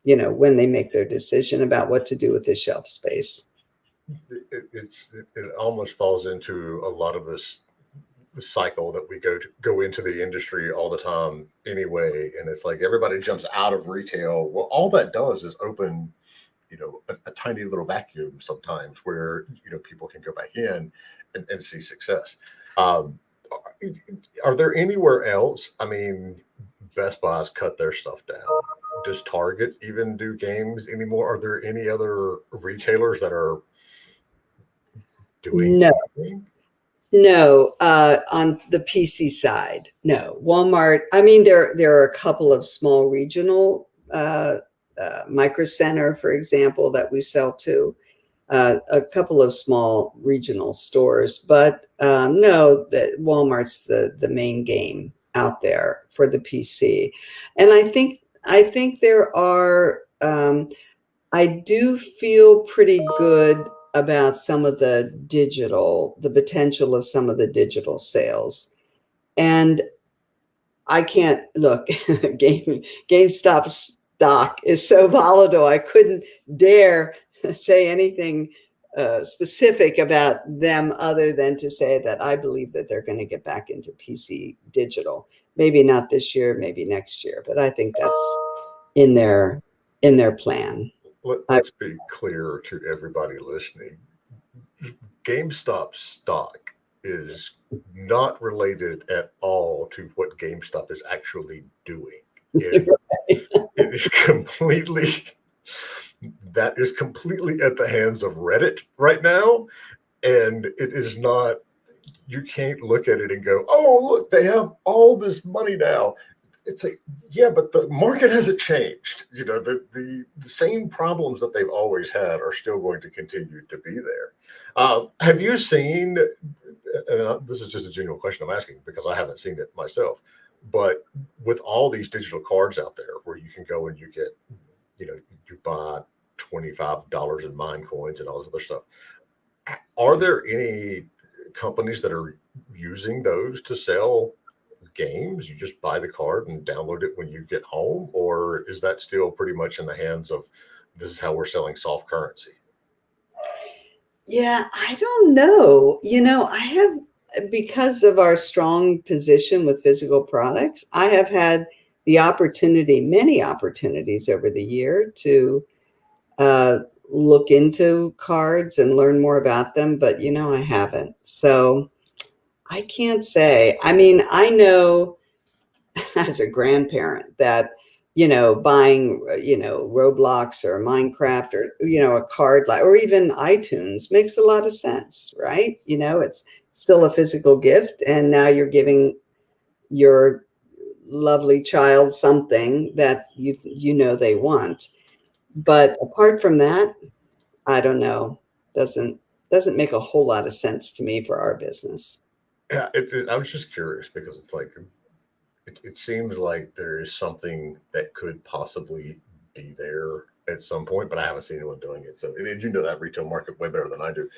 when they make their decision about what to do with the shelf space. It almost falls into a lot of this cycle that we go into the industry all the time anyway, and it's like everybody jumps out of retail. Well, all that does is open a tiny little vacuum sometimes where people can go back in and see success. Are there anywhere else? I mean, Best Buy's cut their stuff down. Does Target even do games anymore? Are there any other retailers that are doing No. gaming? No, on the PC side, no. Walmart, I mean, there are a couple of small regional, Micro Center, for example, that we sell to, a couple of small regional stores, but no, Walmart's the main game out there for the PC. And I think there are, I do feel pretty good about some of the potential of some of the digital sales. And I can't look, GameStop stock is so volatile. I couldn't dare say anything specific about them other than to say that I believe that they're going to get back into PC digital. Maybe not this year, maybe next year, but I think that's in their plan. Let's be clear to everybody listening. GameStop stock is not related at all to what GameStop is actually doing. It is completely at the hands of Reddit right now. And it is not, you can't look at it and go, oh, look, they have all this money now. It's like, yeah, but the market hasn't changed. The same problems that they've always had are still going to continue to be there. Have you seen, and this is just a general question I'm asking because I haven't seen it myself, but with all these digital cards out there where you can go and you get, you buy $25 in mine coins and all this other stuff, are there any companies that are using those to sell games? You just buy the card and download it when you get home, or is that still pretty much in the hands of this is how we're selling soft currency? Yeah, I don't know. Because of our strong position with physical products, I have had many opportunities over the year to look into cards and learn more about them, but I haven't. So I can't say. I mean, I know as a grandparent that buying Roblox or Minecraft or a card or even iTunes makes a lot of sense, right? It's still a physical gift, and now you're giving your lovely child something that they want. But apart from that, I don't know. Doesn't make a whole lot of sense to me for our business. Yeah, I was just curious because it's like it seems like there is something that could possibly be there at some point, but I haven't seen anyone doing it. So, and you know that retail market way better than I do.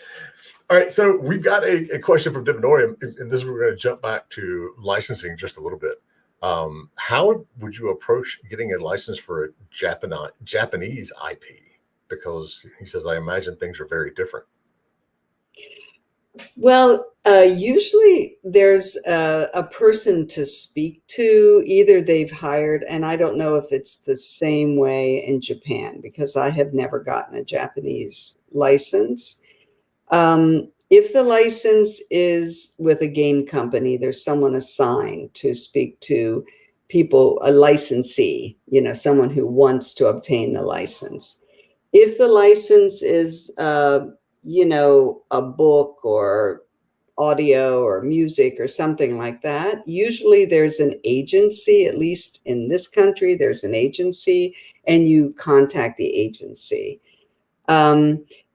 All right, so we've got a question from Divinorium, and this is we're going to jump back to licensing just a little bit. How would you approach getting a license for a Japanese IP? Because he says, I imagine things are very different. Well, Usually there's a person to speak to. Either they've hired, and I don't know if it's the same way in Japan because I have never gotten a Japanese license. If the license is with a game company, there's someone assigned to speak to people, a licensee, someone who wants to obtain the license. If the license is, a book or audio or music or something like that, usually there's an agency, at least in this country, there's an agency, and you contact the agency.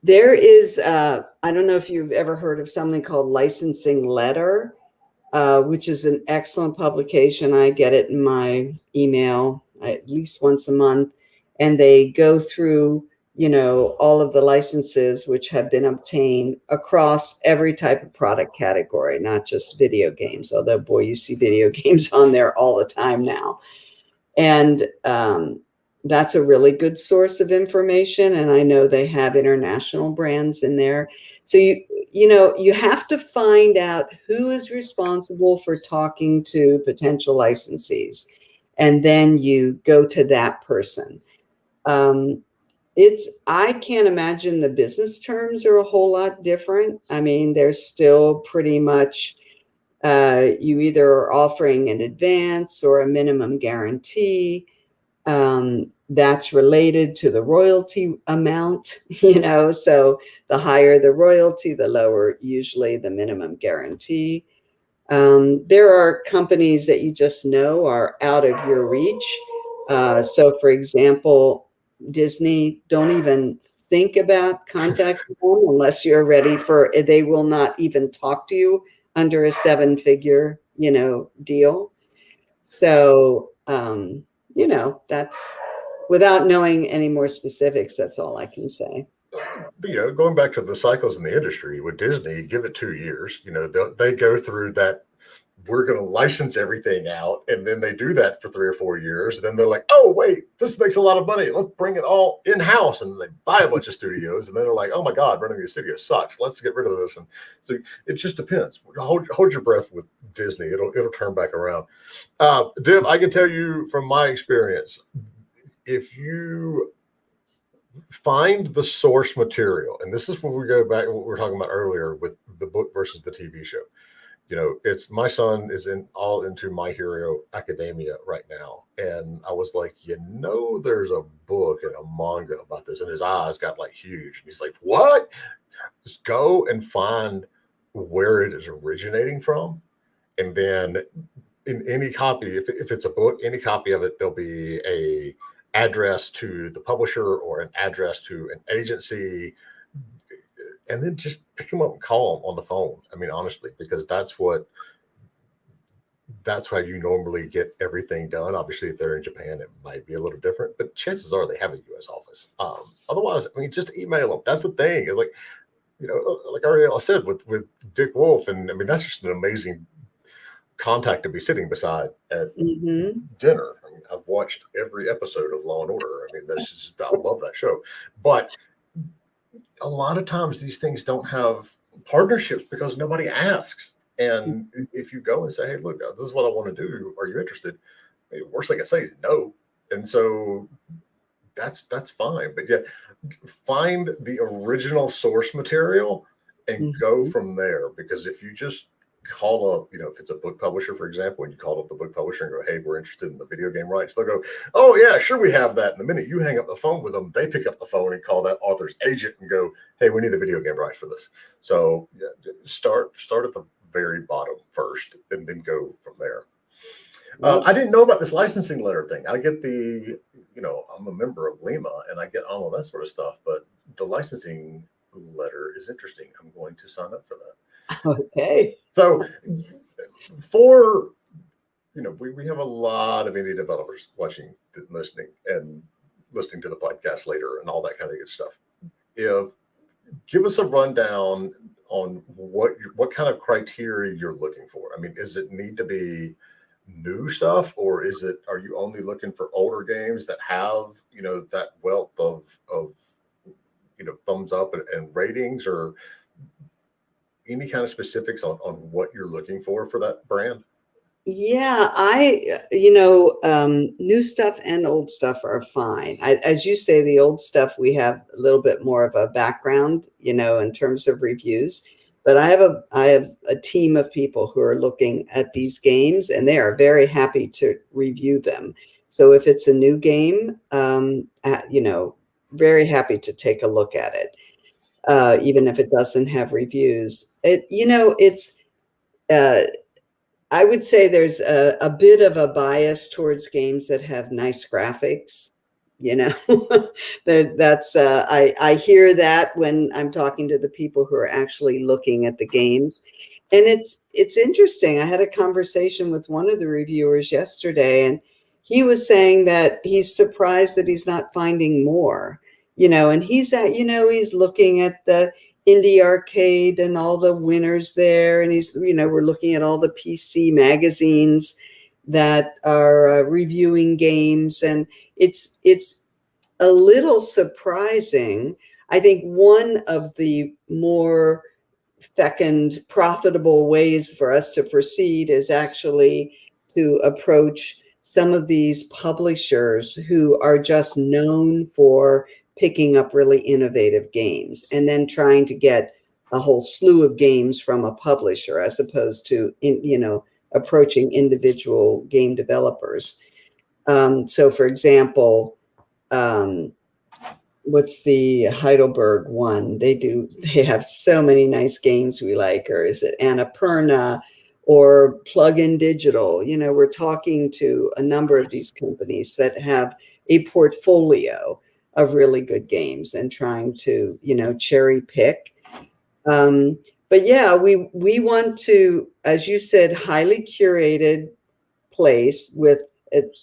There is, I don't know if you've ever heard of something called Licensing Letter, which is an excellent publication. I get it in my email at least once a month, and they go through, all of the licenses which have been obtained across every type of product category, not just video games, although, boy, you see video games on there all the time now. And that's a really good source of information. And I know they have international brands in there. So you have to find out who is responsible for talking to potential licensees. And then you go to that person. I can't imagine the business terms are a whole lot different. I mean, they're still pretty much, you either are offering an advance or a minimum guarantee. That's related to the royalty amount, so the higher the royalty, the lower usually the minimum guarantee. There are companies that you just know are out of your reach. So for example, Disney, don't even think about contacting them unless you're ready they will not even talk to you under a 7-figure, deal. So, that's, without knowing any more specifics, that's all I can say. But, going back to the cycles in the industry with Disney, give it 2 years. They go through that. We're going to license everything out, and then they do that for 3 or 4 years. And then they're like, "Oh, wait, this makes a lot of money. Let's bring it all in house." And they buy a bunch of studios, and then they're like, "Oh my God, running these studios sucks. Let's get rid of this." And so it just depends. Hold your breath with Disney. It'll turn back around. Dib, I can tell you from my experience, if you find the source material, and this is where we go back to what we were talking about earlier with the book versus the TV show. It's my son is all into My Hero Academia right now. And I was like, there's a book and a manga about this. And his eyes got like huge. And he's like, what? Just go and find where it is originating from. And then in any copy, if it's a book, any copy of it, there'll be a address to the publisher or an address to an agency. And then just pick them up and call them on the phone. I mean, honestly, because that's how you normally get everything done. Obviously, if they're in Japan, it might be a little different, but chances are they have a U.S. office. Otherwise, I mean, just email them. That's the thing. It's like, like Ariella said with Dick Wolf, and I mean, that's just an amazing contact to be sitting beside at dinner. I mean, I've watched every episode of Law and Order. I mean, I love that show, but a lot of times these things don't have partnerships because nobody asks. And if you go and say, "Hey, look, this is what I want to do. Are you interested?" I mean, worst they can say is no. And so that's fine. But yeah, find the original source material and go from there. Because if you just call up, if it's a book publisher, for example, and you call up the book publisher and go, "Hey, we're interested in the video game rights," they'll go, "Oh yeah, sure, we have that." And the minute you hang up the phone with them, they pick up the phone and call that author's agent and go, "Hey, we need the video game rights for this." So yeah, start at the very bottom first and then go from there. I didn't know about this licensing letter thing. I get I'm a member of Lima and I get all of that sort of stuff, but the licensing letter is interesting. I'm going to sign up for that. Okay. So for, we have a lot of indie developers watching, listening to the podcast later and all that kind of good stuff. Give us a rundown on what kind of criteria you're looking for. I mean, does it need to be new stuff, or are you only looking for older games that have, that wealth of thumbs up and ratings, or any kind of specifics on what you're looking for that brand? Yeah, new stuff and old stuff are fine. As you say, the old stuff, we have a little bit more of a background, in terms of reviews. But I have a team of people who are looking at these games, and they are very happy to review them. So if it's a new game, very happy to take a look at it, even if it doesn't have reviews. It's. Uh, I would say there's a bit of a bias towards games that have nice graphics. You know, I hear that when I'm talking to the people who are actually looking at the games, and it's interesting. I had a conversation with one of the reviewers yesterday, and he was saying that he's surprised that he's not finding more. And he's looking at the indie arcade and all the winners there, and we're looking at all the PC magazines that are reviewing games, and it's a little surprising. I think one of the more second profitable ways for us to proceed is actually to approach some of these publishers who are just known for picking up really innovative games and then trying to get a whole slew of games from a publisher as opposed to approaching individual game developers. So for example, what's the Heidelberg one? They have so many nice games we like, or is it Annapurna or Plug-in Digital? We're talking to a number of these companies that have a portfolio of really good games and trying to, cherry pick. But yeah, we want to, as you said, highly curated place with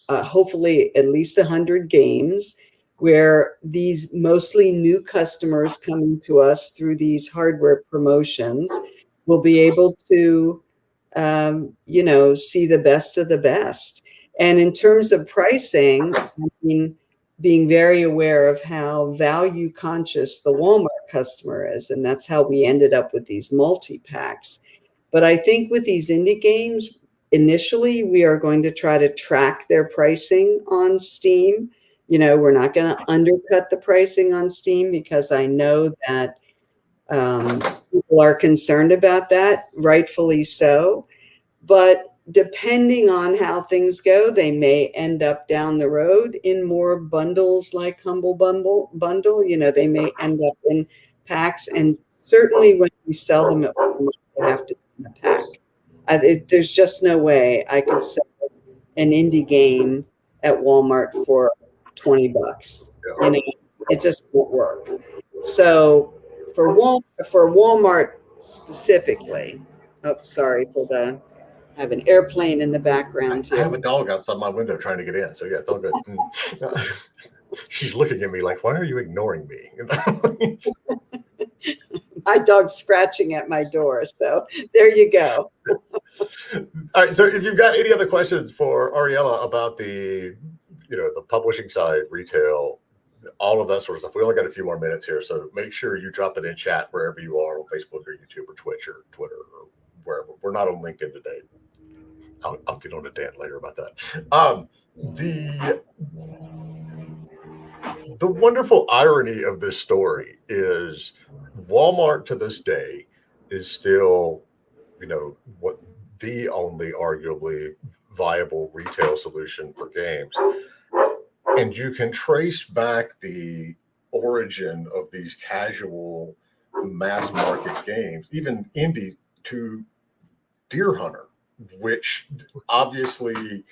hopefully at least 100 games, where these mostly new customers coming to us through these hardware promotions will be able to, see the best of the best. And in terms of pricing, being very aware of how value conscious the Walmart customer is, and that's how we ended up with these multi-packs. But I think with these indie games, initially, we are going to try to track their pricing on Steam. We're not going to undercut the pricing on Steam because I know that people are concerned about that, rightfully so. But depending on how things go, they may end up down the road in more bundles like Humble Bundle. They may end up in packs, and certainly when we sell them at Walmart, they have to be in a pack. There's just no way I could sell an indie game at Walmart for $20. It just won't work. So for Walmart specifically, oh, sorry for I have an airplane in the background I here. have a dog outside my window trying to get in, so yeah, it's all good. She's looking at me like, why are you ignoring me? My dog's scratching at my door, so there you go. All right, so if you've got any other questions for Ariella about the publishing side, retail, all of that sort of stuff, we only got a few more minutes here, so make sure you drop it in chat wherever you are on Facebook or YouTube or Twitch or Twitter or wherever. We're not on LinkedIn today. I'll get on to Dan later about that. The wonderful irony of this story is Walmart to this day is still, what the only arguably viable retail solution for games. And you can trace back the origin of these casual mass market games, even indie, to Deer Hunter, which obviously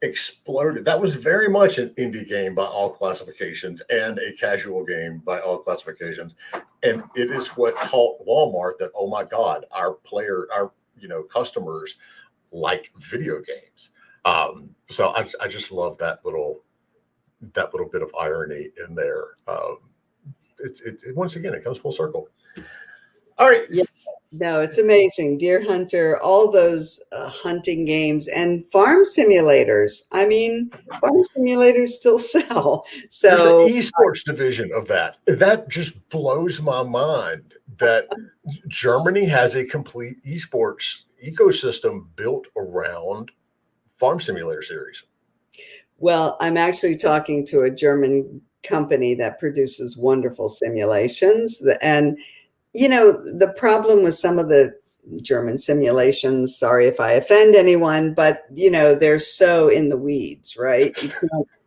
exploded. That was very much an indie game by all classifications and a casual game by all classifications. And it is what taught Walmart that, oh my God, our customers like video games. So I just love that little bit of irony in there. It once again, it comes full circle. All right. Yeah. No, it's amazing. Deer Hunter, all those hunting games and farm simulators. I mean, farm simulators still sell. There's an So, esports division of that. That just blows my mind that Germany has a complete esports ecosystem built around farm simulator series. well, I'm actually talking to a German company that produces wonderful simulations. And, the problem with some of the German simulations, sorry if I offend anyone, but, they're so in the weeds, right?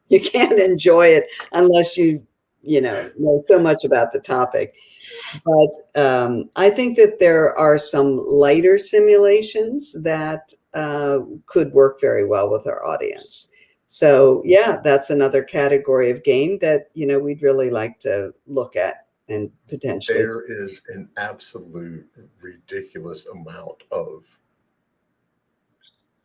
You can't enjoy it unless know so much about the topic. But I think that there are some lighter simulations that could work very well with our audience. So yeah, that's another category of game that we'd really like to look at and potentially. There is an absolute ridiculous amount of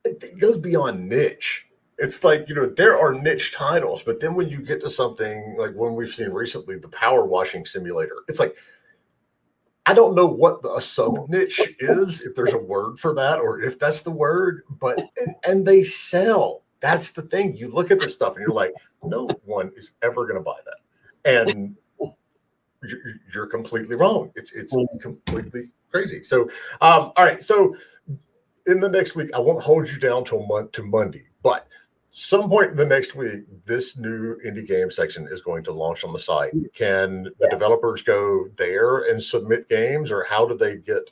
it goes beyond niche. It's like, there are niche titles, but then when you get to something like when we've seen recently, the power washing simulator, it's like, I don't know what a sub niche is, if there's a word for that, or if that's the word, but, and they sell. That's the thing. You look at this stuff and you're like, no one is ever going to buy that. And you're completely wrong. It's completely crazy. So, all right. So in the next week, I won't hold you down till Monday, but some point in the next week, this new indie game section is going to launch on the site. Can the developers go there and submit games, or how do they get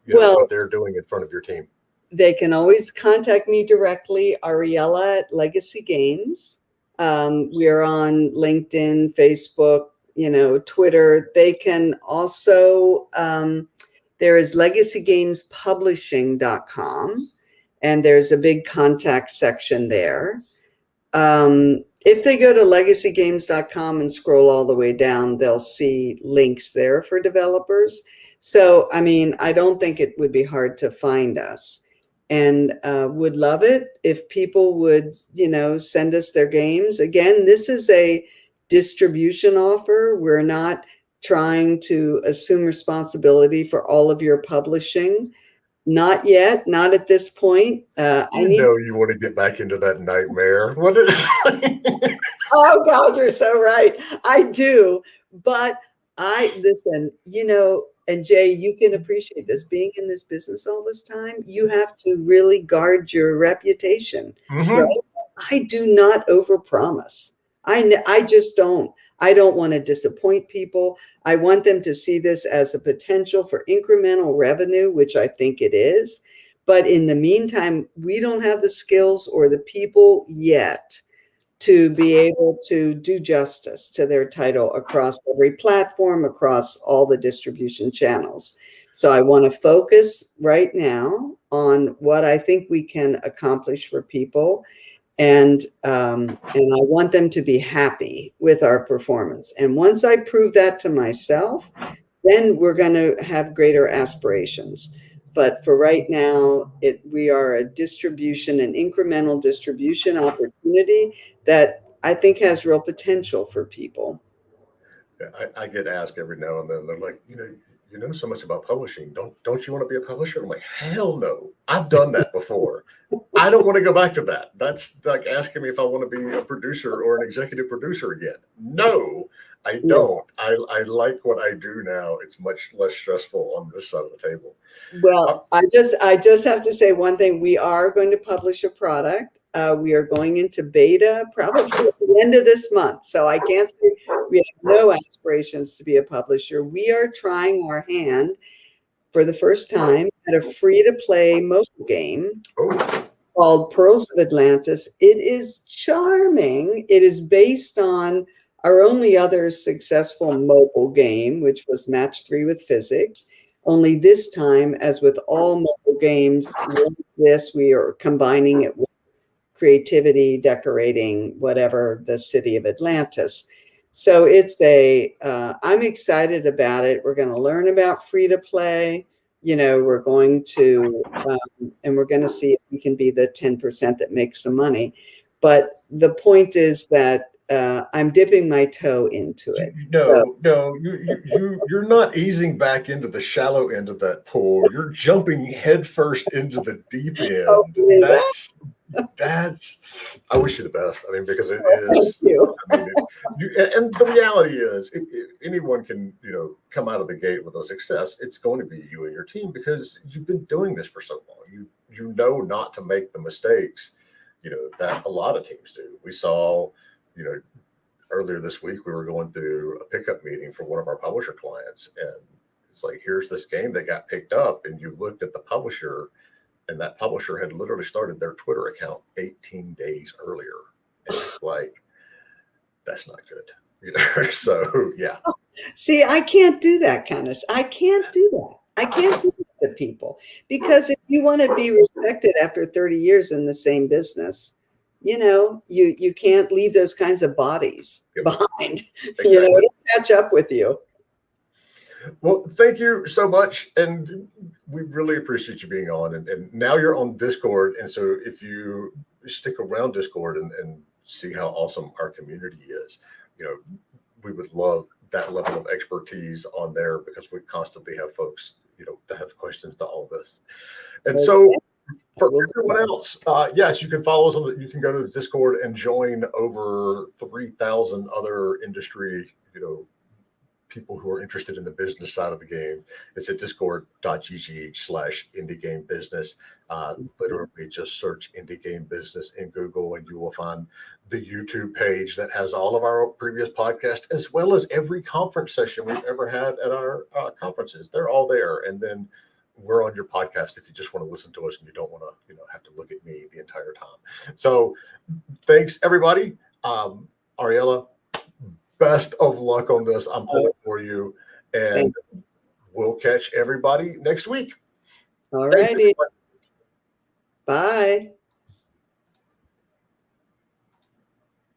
what they're doing in front of your team? They can always contact me directly, Ariella at Legacy Games. We are on LinkedIn, Facebook, Twitter. They can also, there is legacygamespublishing.com, and there's a big contact section there. If they go to legacygames.com and scroll all the way down, they'll see links there for developers. So, I mean, I don't think it would be hard to find us, and would love it if people would, send us their games. Again, this is a distribution offer. We're not trying to assume responsibility for all of your publishing. Not yet, not at this point. You want to get back into that nightmare. What is Oh God, you're so right. I do. But listen, and Jay, you can appreciate this. Being in this business all this time, you have to really guard your reputation, right? I do not overpromise. I just don't. I don't want to disappoint people. I want them to see this as a potential for incremental revenue, which I think it is. But in the meantime, we don't have the skills or the people yet to be able to do justice to their title across every platform, across all the distribution channels. So I want to focus right now on what I think we can accomplish for people. And I want them to be happy with our performance. And once I prove that to myself, then we're going to have greater aspirations. But for right now, we are a distribution, an incremental distribution opportunity that I think has real potential for people. I get asked every now and then. They're like, you know so much about publishing. Don't you want to be a publisher? I'm like, hell no. I've done that before. I don't want to go back to that. That's like asking me if I want to be a producer or an executive producer again. No, I don't. I like what I do now. It's much less stressful on this side of the table. Well, I just have to say one thing. We are going to publish a product. We are going into beta probably at the end of this month. So I can't say we have no aspirations to be a publisher. We are trying our hand for the first time at a free-to-play mobile game called Pearls of Atlantis. It is charming. It is based on our only other successful mobile game, which was Match 3 with Physics. Only this time, as with all mobile games like this, we are combining it with creativity, decorating, whatever, the city of Atlantis. So I'm excited about it. We're going to learn about free to play. We're going to, and we're going to see if we can be the 10% that makes the money. But the point is that I'm dipping my toe into it. So, No, you're not easing back into the shallow end of that pool. You're jumping headfirst into the deep oh, end. is that? That's. I wish you the best. I mean, because it Thank is. you. I mean, and the reality is, if anyone can, come out of the gate with a success, it's going to be you and your team because you've been doing this for so long. You know not to make the mistakes, that a lot of teams do. We saw, earlier this week, we were going through a pickup meeting for one of our publisher clients, and it's like, here's this game that got picked up, and you looked at the publisher, and that publisher had literally started their Twitter account 18 days earlier. And it's like, that's not good. So yeah. See, I can't do that kind of. I can't do that. I can't do that to people because if you want to be respected after 30 years in the same business, you can't leave those kinds of bodies behind. Exactly. It'll catch up with you. Well, thank you so much. And we really appreciate you being on. And now you're on Discord. And so if you stick around Discord and see how awesome our community is, we would love that level of expertise on there because we constantly have folks, that have questions to all this. And so for everyone else, yes, you can follow us you can go to the Discord and join over 3,000 other industry, people who are interested in the business side of the game. It's at discord.gg/indiegame.business. Literally just search Indie Game Business in Google and you will find the YouTube page that has all of our previous podcasts, as well as every conference session we've ever had at our conferences. They're all there. And then we're on your podcast if you just want to listen to us and you don't want to, have to look at me the entire time. So thanks, everybody. Ariella, best of luck on this. I'm pulling for you, and we'll catch everybody next week. All righty. Bye.